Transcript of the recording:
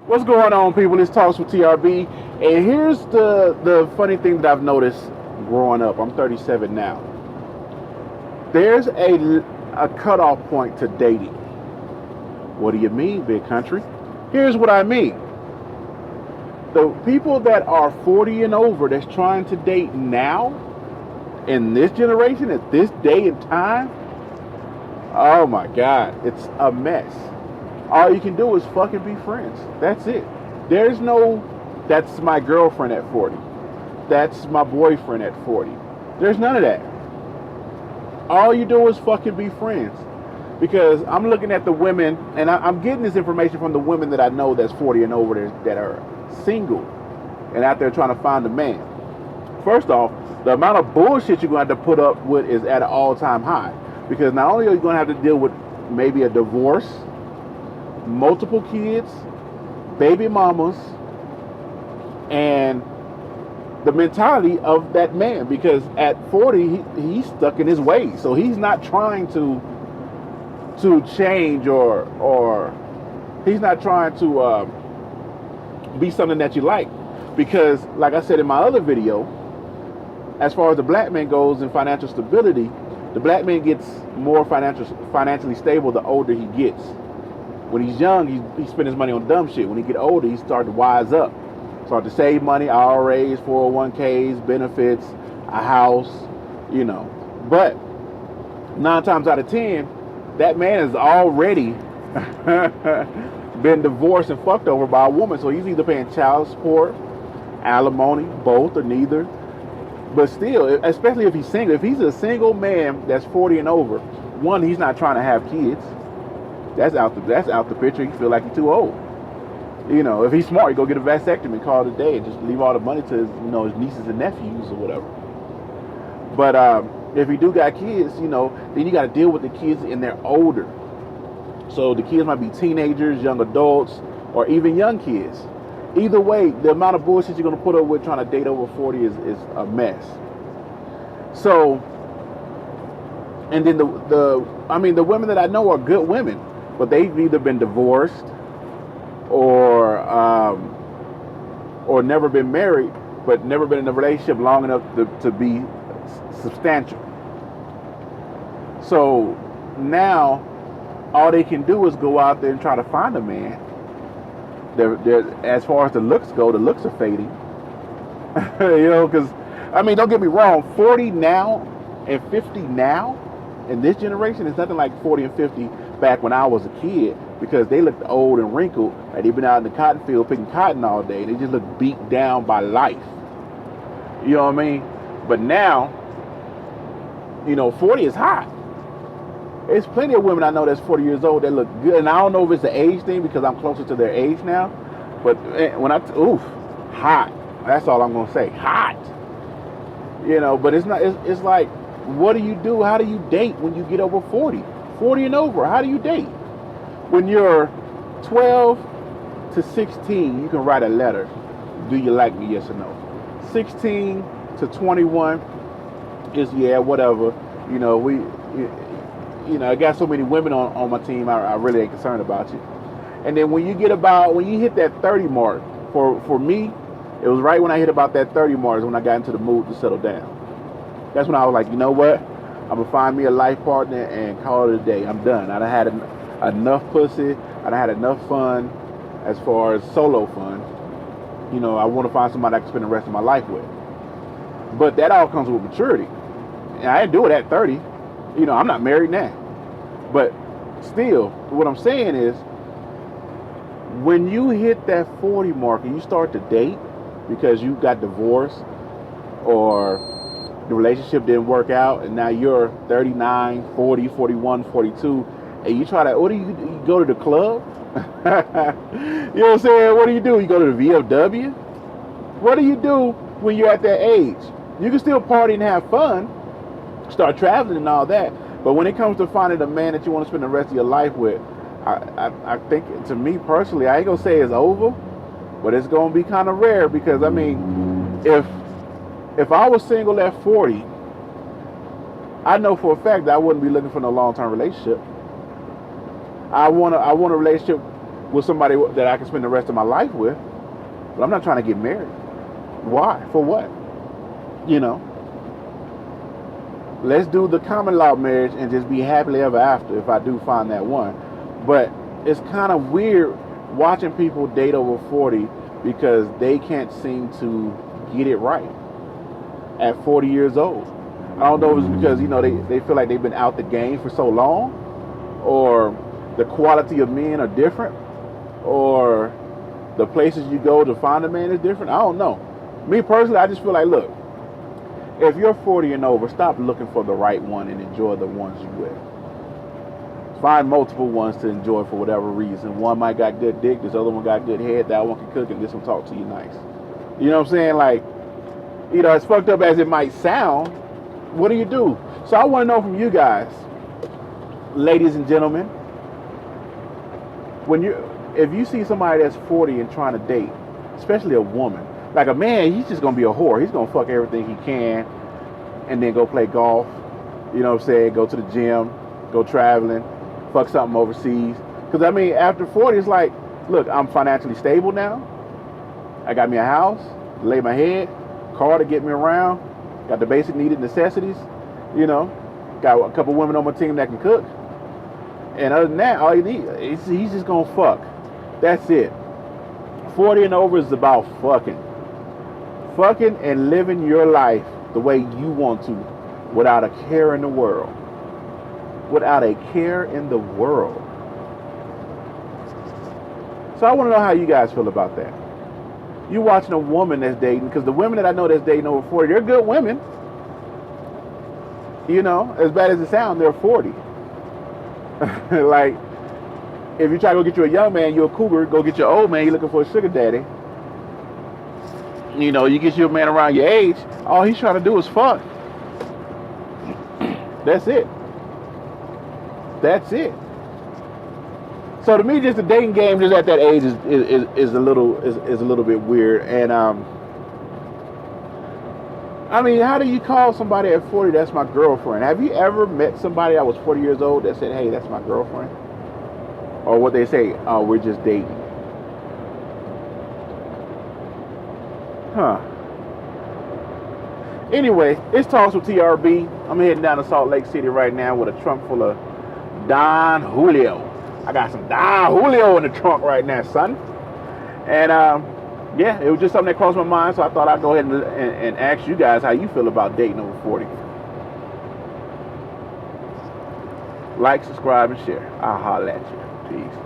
What's going on, people? It's Talks with TRB. And here's the funny thing that I've noticed growing up. I'm 37 now. There's a cutoff point to dating. What do you mean, big country? Here's what I mean. The people that are 40 and over that's trying to date now, in this generation, at this day and time, oh my God, it's a mess. All you can do is fucking be friends. That's it. There's no, that's my girlfriend at 40. That's my boyfriend at 40. There's none of that. All you do is fucking be friends. Because I'm looking at the women, and I'm getting this information from the women that I know that's 40 and over there that are single and out there trying to find a man. First off, the amount of bullshit you're going to have to put up with is at an all-time high. Because not only are you going to have to deal with maybe a divorce, multiple kids, baby mamas, and the mentality of that man. Because at 40, he's stuck in his ways. So he's not trying to change or he's not trying to be something that you like. Because like I said in my other video, as far as the black man goes in financial stability, the black man gets more financially stable the older he gets. When he's young, he spends his money on dumb shit. When he get older, he starts to wise up. Start to save money, IRAs, 401ks, benefits, a house, you know. But 9 times out of 10, that man has already been divorced and fucked over by a woman. So he's either paying child support, alimony, both or neither. But still, especially if he's single, if he's a single man that's 40 and over, one, he's not trying to have kids. That's out the picture. He feel like he's too old. You know, if he's smart, he go get a vasectomy, call it a day, and just leave all the money to his nieces and nephews or whatever. But if you do got kids, then you got to deal with the kids and they're older. So the kids might be teenagers, young adults, or even young kids. Either way, the amount of bullshit you're gonna put up with trying to date over 40 is a mess. So, and then the women that I know are good women, but they've either been divorced or never been married, but never been in a relationship long enough to be substantial. So now all they can do is go out there and try to find a man. They're, as far as the looks go, the looks are fading. Because, don't get me wrong, 40 now and 50 now in this generation is nothing like 40 and 50 back when I was a kid, because they looked old and wrinkled, like they've been out in the cotton field picking cotton all day. They just look beat down by life. You know what I mean? But now, 40 is hot. There's plenty of women I know that's 40 years old that look good. And I don't know if it's the age thing because I'm closer to their age now. But when hot. That's all I'm going to say. Hot. But it's not, it's like, what do you do? How do you date when you get over 40? 40 and over. How do you date? When you're 12 to 16, you can write a letter. Do you like me? Yes or no. 16 to 21 is, yeah, whatever. I got so many women on my team, I really ain't concerned about you. And then when you hit that 30 mark, for me, it was right when I hit about that 30 mark is when I got into the mood to settle down. That's when I was like, you know what? I'm going to find me a life partner and call it a day. I'm done. I done had enough pussy. I done had enough fun as far as solo fun. I want to find somebody I can spend the rest of my life with. But that all comes with maturity. And I didn't do it at 30. I'm not married now. But still, what I'm saying is, when you hit that 40 mark and you start to date because you got divorced or the relationship didn't work out and now you're 39, 40, 41, 42, and you try to, you go to the club? You know what I'm saying? What do? You go to the VFW? What do you do when you're at that age? You can still party and have fun, start traveling and all that, but when it comes to finding a man that you want to spend the rest of your life with, I think, to me personally, I ain't gonna say it's over, but it's gonna be kind of rare. Because if I was single at 40, I know for a fact that I wouldn't be looking for no long-term relationship. I want a relationship with somebody that I can spend the rest of my life with. But I'm not trying to get married. Why? For what? You know? Let's do the common law marriage and just be happily ever after if I do find that one. But it's kind of weird watching people date over 40 because they can't seem to get it right at 40 years old. I don't know if it's because, you know, they feel like they've been out the game for so long, or the quality of men are different, or the places you go to find a man is different. I don't know. Me personally, I just feel like, look, if you're 40 and over, stop looking for the right one and enjoy the ones you with. Find multiple ones to enjoy for whatever reason. One might got good dick, this other one got good head, that one can cook, and this one talk to you nice. You know what I'm saying? Like, you know, as fucked up as it might sound, what do you do? So I want to know from you guys, ladies and gentlemen, if you see somebody that's 40 and trying to date, especially a woman, like a man, he's just gonna be a whore. He's gonna fuck everything he can, and then go play golf. You know what I'm saying? Go to the gym, go traveling, fuck something overseas. Because I mean, after 40, it's like, look, I'm financially stable now. I got me a house, lay my head, car to get me around, got the basic needed necessities. You know, got a couple women on my team that can cook. And other than that, all you need is he's just gonna fuck. That's it. 40 and over is about fucking. Fucking and living your life the way you want to, without a care in the world. Without a care in the world. So I want to know how you guys feel about that. You watching a woman that's dating, because the women that I know that's dating over 40, they're good women. You know, as bad as it sounds, they're 40. Like, if you try to go get you a young man, you're a cougar. Go get your old man, you're looking for a sugar daddy. You know, you get you a man around your age, all he's trying to do is fuck. That's it. That's it. So to me, just the dating game just at that age is a little bit weird. And I mean, how do you call somebody at 40 that's my girlfriend? Have you ever met somebody that was 40 years old that said, hey, that's my girlfriend? Or what they say, oh, we're just dating. Huh. Anyway, it's Talks with TRB. I'm heading down to Salt Lake City right now with a trunk full of Don Julio. I got some Don Julio in the trunk right now, son. And yeah, it was just something that crossed my mind, so I thought I'd go ahead and ask you guys how you feel about dating over 40. Like, subscribe, and share. I'll holler at you. Peace.